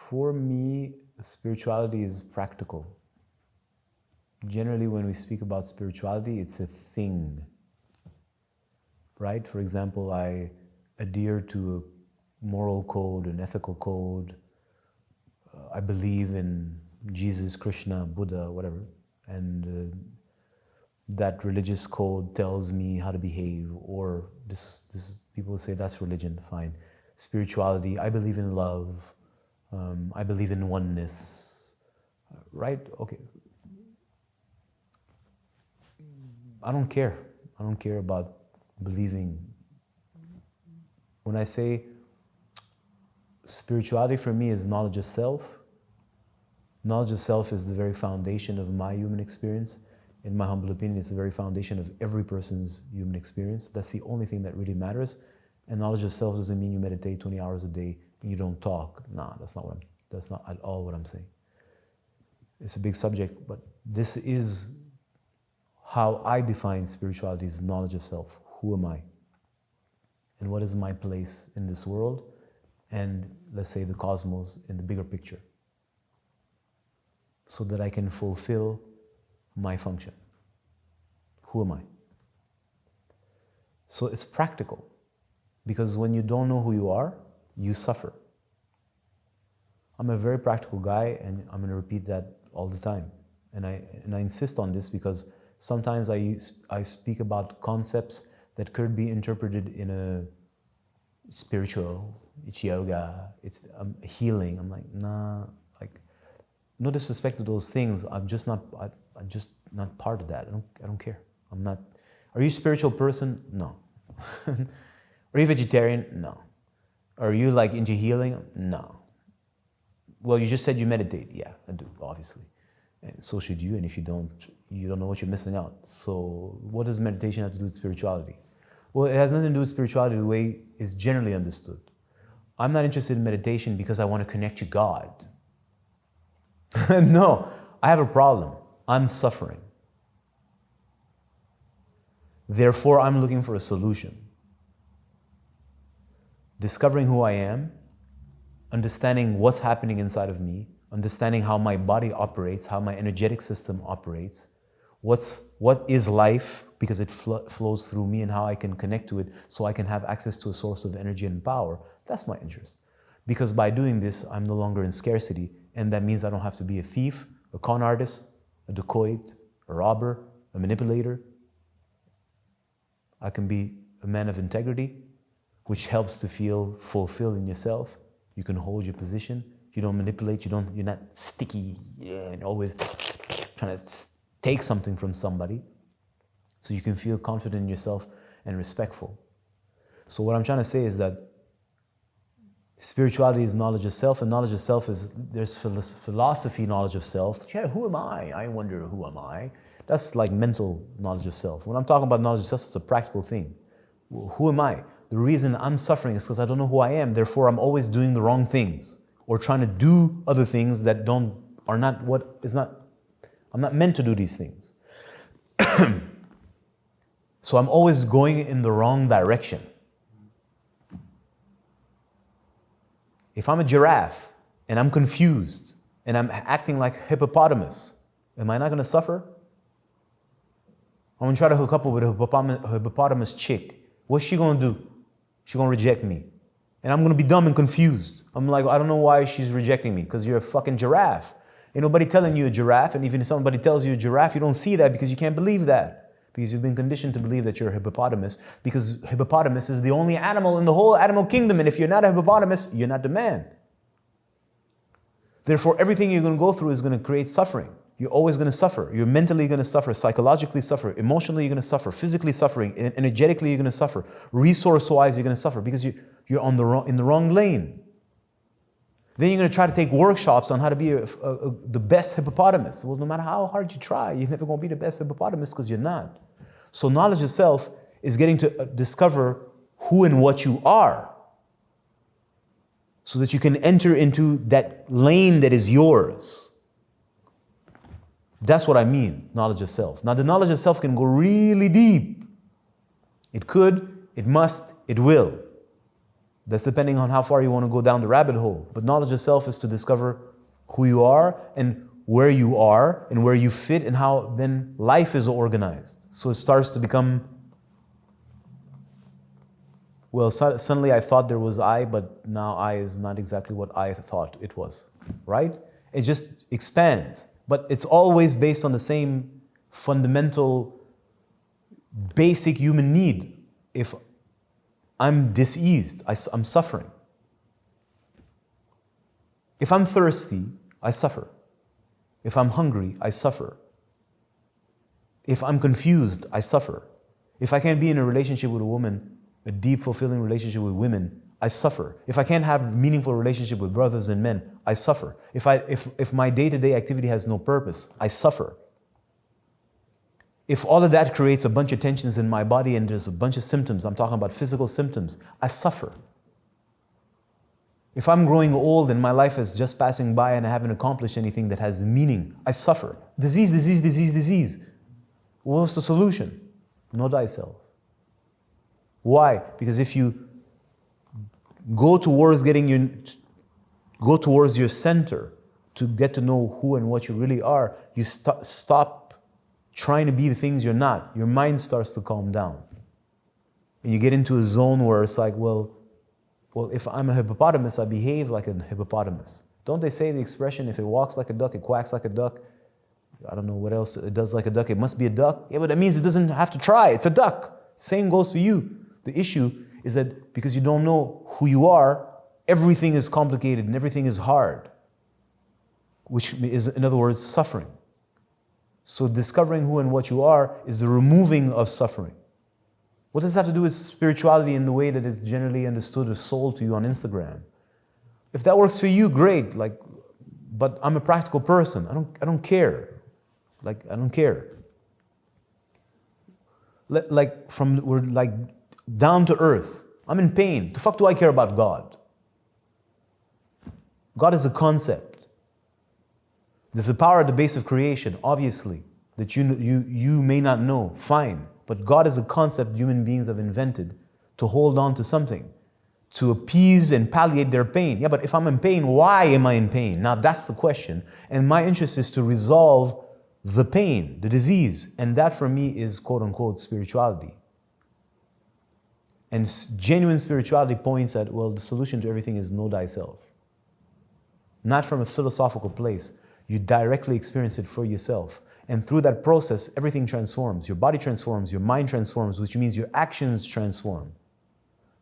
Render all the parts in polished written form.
For me, spirituality is practical. Generally, when we speak about spirituality, it's a thing, right? For example, I adhere to a moral code, an ethical code. I believe in Jesus, Krishna, Buddha, whatever. And that religious code tells me how to behave, or this people say that's religion, fine. Spirituality, I believe in love, I believe in oneness, right? Okay. I don't care. I don't care about believing. When I say spirituality for me is knowledge of self, knowledge of self is the very foundation of my human experience. In my humble opinion, it's the very foundation of every person's human experience. That's the only thing that really matters. And knowledge of self doesn't mean you meditate 20 hours a day and you don't talk. Nah, that's not at all what I'm saying. It's a big subject, but this is how I define spirituality, is knowledge of self. Who am I? And what is my place in this world? And let's say the cosmos in the bigger picture, so that I can fulfill my function. Who am I? So it's practical, because when you don't know who you are, you suffer. I'm a very practical guy, and I'm going to repeat that all the time. And I insist on this because sometimes I speak about concepts that could be interpreted in a spiritual, it's yoga, it's healing. I'm like, nah, like, no disrespect to those things. I'm just not part of that. I don't care. I'm not. Are you a spiritual person? No. Are you vegetarian? No. Are you like into healing? No. Well, you just said you meditate. Yeah, I do, obviously. And so should you. And if you don't know what you're missing out. So what does meditation have to do with spirituality? Well, it has nothing to do with spirituality the way it's generally understood. I'm not interested in meditation because I want to connect to God. No, I have a problem. I'm suffering. Therefore, I'm looking for a solution. Discovering who I am, understanding what's happening inside of me, understanding how my body operates, how my energetic system operates, what is life, because it flows through me, and how I can connect to it so I can have access to a source of energy and power. That's my interest. Because by doing this, I'm no longer in scarcity, and that means I don't have to be a thief, a con artist, a dacoit, a robber, a manipulator. I can be a man of integrity, which helps to feel fulfilled in yourself. You can hold your position. You don't manipulate. You're not sticky and always trying to take something from somebody. So you can feel confident in yourself and respectful. So what I'm trying to say is that spirituality is knowledge of self, and knowledge of self is, there's philosophy knowledge of self. Yeah, who am I? I wonder, who am I? That's like mental knowledge of self. When I'm talking about knowledge of self, it's a practical thing. Who am I? The reason I'm suffering is because I don't know who I am. Therefore, I'm always doing the wrong things, or trying to do other things that I'm not meant to do these things. So I'm always going in the wrong direction. If I'm a giraffe and I'm confused and I'm acting like a hippopotamus, am I not going to suffer? I'm going to try to hook up with a hippopotamus chick. What's she going to do? She's going to reject me. And I'm going to be dumb and confused. I'm like, I don't know why she's rejecting me, because you're a fucking giraffe. Ain't nobody telling you a giraffe, and even if somebody tells you a giraffe, you don't see that because you can't believe that. Because you've been conditioned to believe that you're a hippopotamus, because hippopotamus is the only animal in the whole animal kingdom, and if you're not a hippopotamus, you're not the man. Therefore, everything you're going to go through is going to create suffering. You're always going to suffer. You're mentally going to suffer, psychologically suffer, emotionally you're going to suffer, physically suffering, energetically you're going to suffer, resource-wise you're going to suffer because you're in the wrong lane. Then you're going to try to take workshops on how to be the best hippopotamus. Well, no matter how hard you try, you're never going to be the best hippopotamus because you're not. So knowledge of self is getting to discover who and what you are, so that you can enter into that lane that is yours. That's what I mean, knowledge of self. Now, the knowledge of self can go really deep. It could, it must, it will. That's depending on how far you want to go down the rabbit hole. But knowledge of self is to discover who you are and where you are and where you fit and how then life is organized. So it starts to become, well, suddenly I thought there was I, but now I is not exactly what I thought it was, right? It just expands. But it's always based on the same fundamental, basic human need. If I'm diseased, I'm suffering. If I'm thirsty, I suffer. If I'm hungry, I suffer. If I'm confused, I suffer. If I can't be in a relationship with a woman, a deep, fulfilling relationship with women, I suffer. If I can't have a meaningful relationship with brothers and men, I suffer. If my day-to-day activity has no purpose, I suffer. If all of that creates a bunch of tensions in my body and there's a bunch of symptoms, I'm talking about physical symptoms, I suffer. If I'm growing old and my life is just passing by and I haven't accomplished anything that has meaning, I suffer. Disease, disease, disease, disease. What's the solution? Know thyself. Why? Because if you go towards your center to get to know who and what you really are, you stop trying to be the things you're not. Your mind starts to calm down. And you get into a zone where it's like, well, if I'm a hippopotamus, I behave like a hippopotamus. Don't they say the expression, if it walks like a duck, it quacks like a duck? I don't know what else it does like a duck. It must be a duck. Yeah, but that means it doesn't have to try. It's a duck. Same goes for you. The issue is that because you don't know who you are, everything is complicated and everything is hard, which is, in other words, suffering. So discovering who and what you are is the removing of suffering. What does this have to do with spirituality in the way that is generally understood as soul to you on Instagram? If that works for you, great. But I'm a practical person. I don't care. I don't care. We're down to earth. I'm in pain. The fuck do I care about God? God is a concept. There's a power at the base of creation, obviously, that you may not know. Fine. But God is a concept human beings have invented to hold on to something, to appease and palliate their pain. Yeah, but if I'm in pain, why am I in pain? Now that's the question. And my interest is to resolve the pain, the disease. And that for me is quote unquote spirituality. And genuine spirituality points at, well, the solution to everything is know thyself. Not from a philosophical place. You directly experience it for yourself. And through that process, everything transforms. Your body transforms, your mind transforms, which means your actions transform.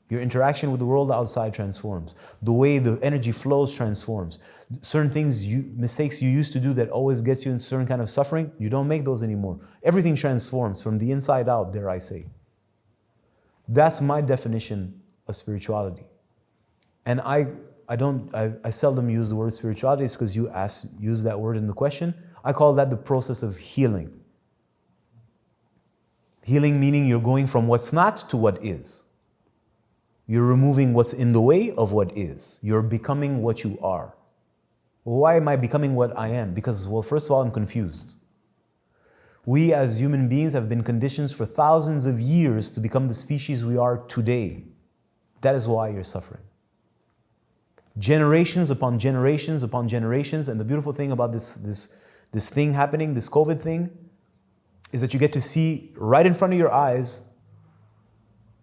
Your interaction with the world outside transforms. The way the energy flows transforms. Certain things, mistakes you used to do that always gets you in certain kind of suffering, you don't make those anymore. Everything transforms from the inside out, dare I say. That's my definition of spirituality. And I seldom use the word spirituality, it's because you use that word in the question. I call that the process of healing. Healing meaning you're going from what's not to what is. You're removing what's in the way of what is. You're becoming what you are. Well, why am I becoming what I am? Because, well, first of all, I'm confused. We as human beings have been conditioned for thousands of years to become the species we are today. That is why you're suffering. Generations upon generations upon generations, and the beautiful thing about this thing happening, this COVID thing, is that you get to see right in front of your eyes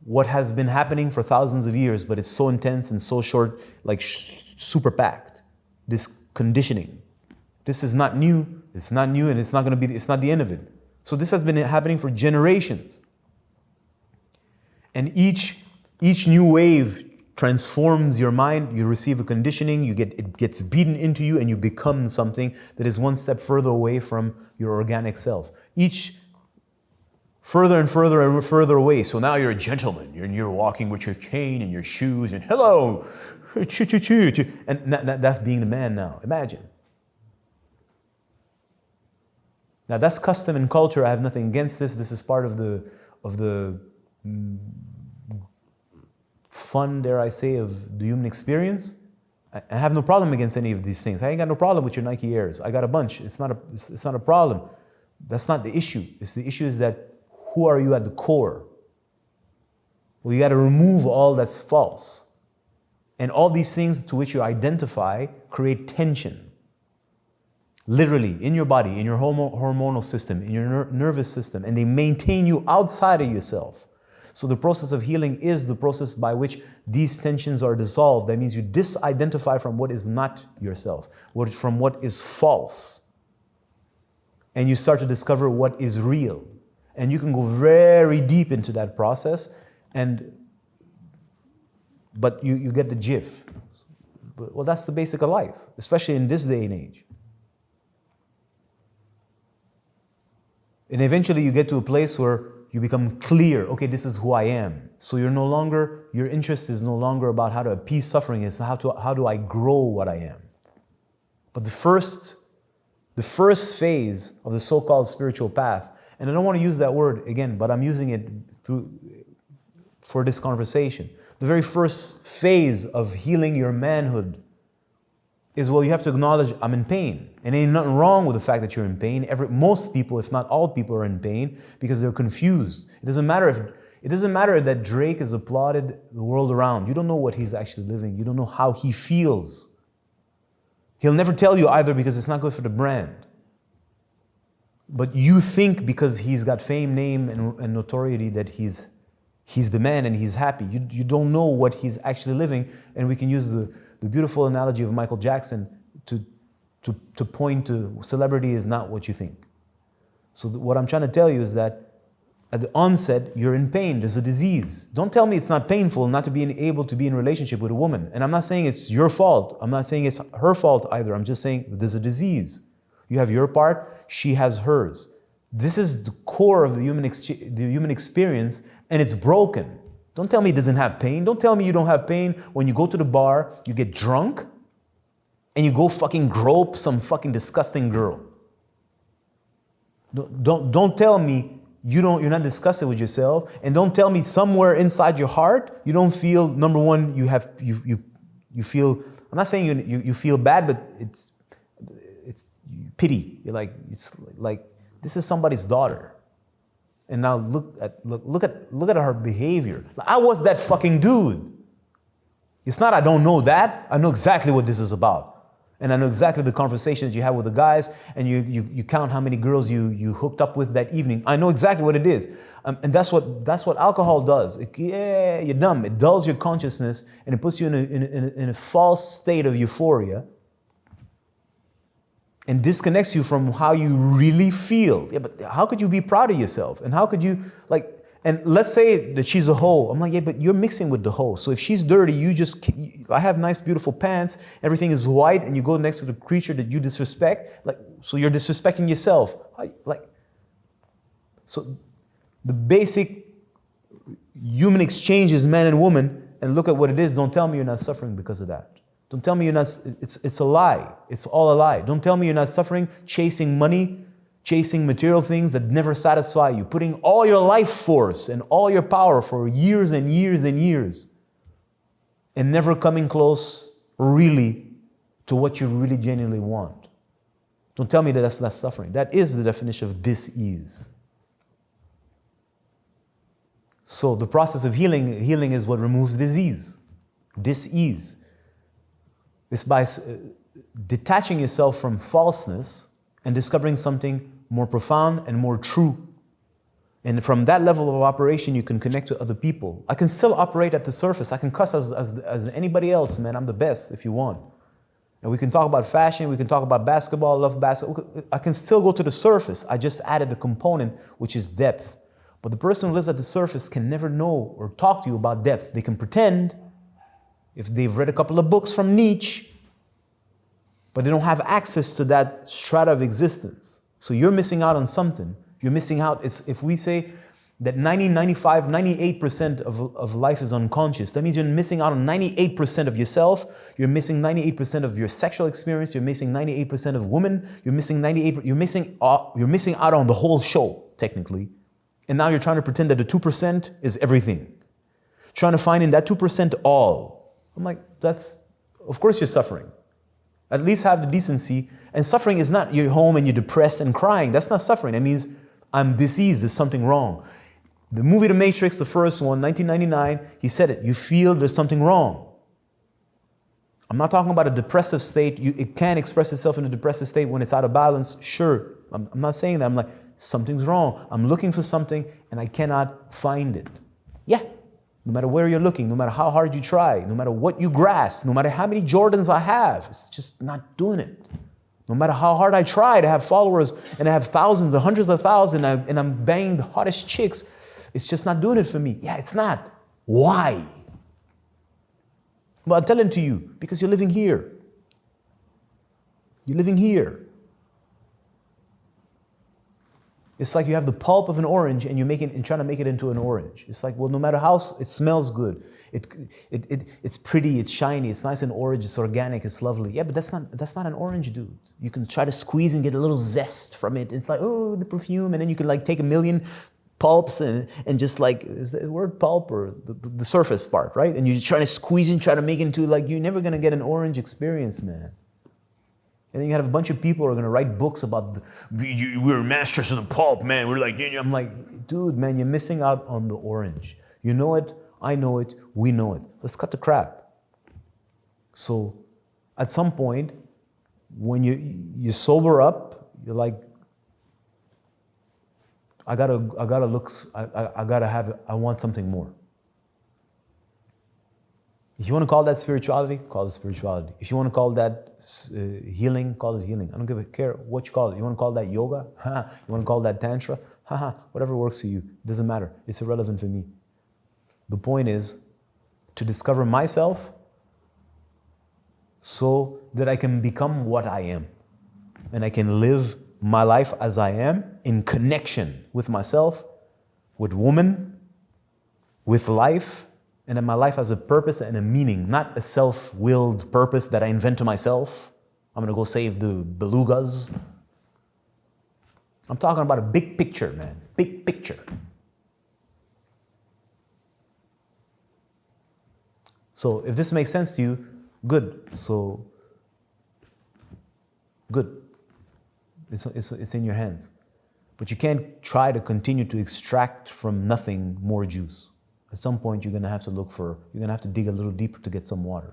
what has been happening for thousands of years, but it's so intense and so short, super packed. This conditioning. This is not new. It's not new, and it's not the end of it. So this has been happening for generations. And each new wave transforms your mind. You receive a conditioning, it gets beaten into you, and you become something that is one step further away from your organic self. Each further and further and further away. So now you're a gentleman. You're walking with your cane and your shoes and hello, and that's being the man now. Imagine. Now that's custom and culture. I have nothing against this. This is part of the fun, dare I say, of the human experience. I have no problem against any of these things. I ain't got no problem with your Nike Airs. I got a bunch. It's not a problem. That's not the issue. The issue is that who are you at the core? Well, you got to remove all that's false. And all these things to which you identify create tension. Literally, in your body, in your hormonal system, in your nervous system, and they maintain you outside of yourself. So the process of healing is the process by which these tensions are dissolved. That means you disidentify from what is not yourself, from what is false. And you start to discover what is real. And you can go very deep into that process, but you get the gist. Well, that's the basic of life, especially in this day and age. And eventually you get to a place where you become clear, okay, this is who I am. So your interest is no longer about how to appease suffering, it's how do I grow what I am. But the first phase of the so-called spiritual path, and I don't want to use that word again, but I'm using it for this conversation. The very first phase of healing your manhood is, well, you have to acknowledge I'm in pain. And ain't nothing wrong with the fact that you're in pain. Most people, if not all people, are in pain because they're confused. It doesn't matter that Drake has applauded the world around. You don't know what he's actually living. You don't know how he feels. He'll never tell you either because it's not good for the brand. But you think because he's got fame, name, and notoriety that he's the man and he's happy. You don't know what he's actually living. And we can use the beautiful analogy of Michael Jackson to point to celebrity is not what you think. So what I'm trying to tell you is that at the onset, you're in pain. There's a disease. Don't tell me it's not painful not to be able to be in a relationship with a woman. And I'm not saying it's your fault. I'm not saying it's her fault either. I'm just saying there's a disease. You have your part, she has hers. This is the core of the human experience, and it's broken. Don't tell me it doesn't have pain. Don't tell me you don't have pain when you go to the bar, you get drunk, and you go fucking grope some fucking disgusting girl. Don't tell me you're not disgusted with yourself, and don't tell me somewhere inside your heart you don't feel, number one, you feel. I'm not saying you feel bad, but it's pity. You're like, it's like this is somebody's daughter. And now look at her behavior. I was that fucking dude. It's not I don't know that. I know exactly what this is about. And I know exactly the conversations you have with the guys, and you count how many girls you hooked up with that evening. I know exactly what it is. And that's what alcohol does. You're dumb. It dulls your consciousness and it puts you in a false state of euphoria and disconnects you from how you really feel. Yeah, but how could you be proud of yourself? And how could you, and let's say that she's a hoe. I'm like, yeah, but you're mixing with the hoe. So if she's dirty, I have nice, beautiful pants, everything is white, and you go next to the creature that you disrespect, so you're disrespecting yourself. So the basic human exchange is man and woman, and look at what it is. Don't tell me you're not suffering because of that. Don't tell me you're not, it's a lie. It's all a lie. Don't tell me you're not suffering, chasing money, chasing material things that never satisfy you, putting all your life force and all your power for years and years and years, and never coming close really to what you really genuinely want. Don't tell me that that's not suffering. That is the definition of dis-ease. So the process of healing is what removes disease, dis-ease. It's by detaching yourself from falseness and discovering something more profound and more true. And from that level of operation, you can connect to other people. I can still operate at the surface. I can cuss as anybody else, man. I'm the best if you want. And we can talk about fashion. We can talk about basketball, love basketball. I can still go to the surface. I just added a component, which is depth. But the person who lives at the surface can never know or talk to you about depth. They can pretend, if they've read a couple of books from Nietzsche, but they don't have access to that strata of existence. So you're missing out on something. You're missing out. If we say that 98% of life is unconscious, that means you're missing out on 98% of yourself. You're missing 98% of your sexual experience. You're missing 98% of women. You're missing out on the whole show, technically. And now you're trying to pretend that the 2% is everything. Trying to find in that 2% all. I'm like, of course you're suffering. At least have the decency. And suffering is not you're home and you're depressed and crying. That's not suffering. That means I'm diseased. There's something wrong. The movie The Matrix, the first one, 1999, he said it. You feel there's something wrong. I'm not talking about a depressive state. It can express itself in a depressive state when it's out of balance. Sure, I'm not saying that. I'm like, something's wrong. I'm looking for something and I cannot find it. Yeah, no matter where you're looking, no matter how hard you try, no matter what you grasp, no matter how many Jordans I have, it's just not doing it. No matter how hard I try to have followers and I have thousands or hundreds of thousands and I'm banging the hottest chicks, it's just not doing it for me. Yeah, it's not. Why? Well, I'm telling to you, because you're living here. You're living here. It's like you have the pulp of an orange and trying to make it into an orange. It's like, well, no matter how it smells good, it's pretty, it's shiny, it's nice and orange, it's organic, it's lovely. Yeah, but that's not an orange, dude. You can try to squeeze and get a little zest from it. It's like, oh, the perfume, and then you can like take a million pulps and just like, is the word pulp or the surface part, right? And you're trying to squeeze and try to make it into like, you're never gonna get an orange experience, man. And then you have a bunch of people who are gonna write books about, we're masters of the pulp, man. We're like, I'm like, dude, man, you're missing out on the orange. You know it, I know it, we know it. Let's cut the crap. So at some point, when you sober up, you're like, I want something more. If you want to call that spirituality, call it spirituality. If you want to call that healing, call it healing. I don't give a care what you call it. You want to call that yoga? You want to call that tantra? Whatever works for you. It doesn't matter. It's irrelevant for me. The point is to discover myself so that I can become what I am. And I can live my life as I am in connection with myself, with woman, with life, and that my life has a purpose and a meaning, not a self-willed purpose that I invent to myself. I'm gonna go save the belugas. I'm talking about a big picture, man, big picture. So if this makes sense to you, good. So, good. It's in your hands. But you can't try to continue to extract from nothing more juice. At some point, you're going to have to dig a little deeper to get some water.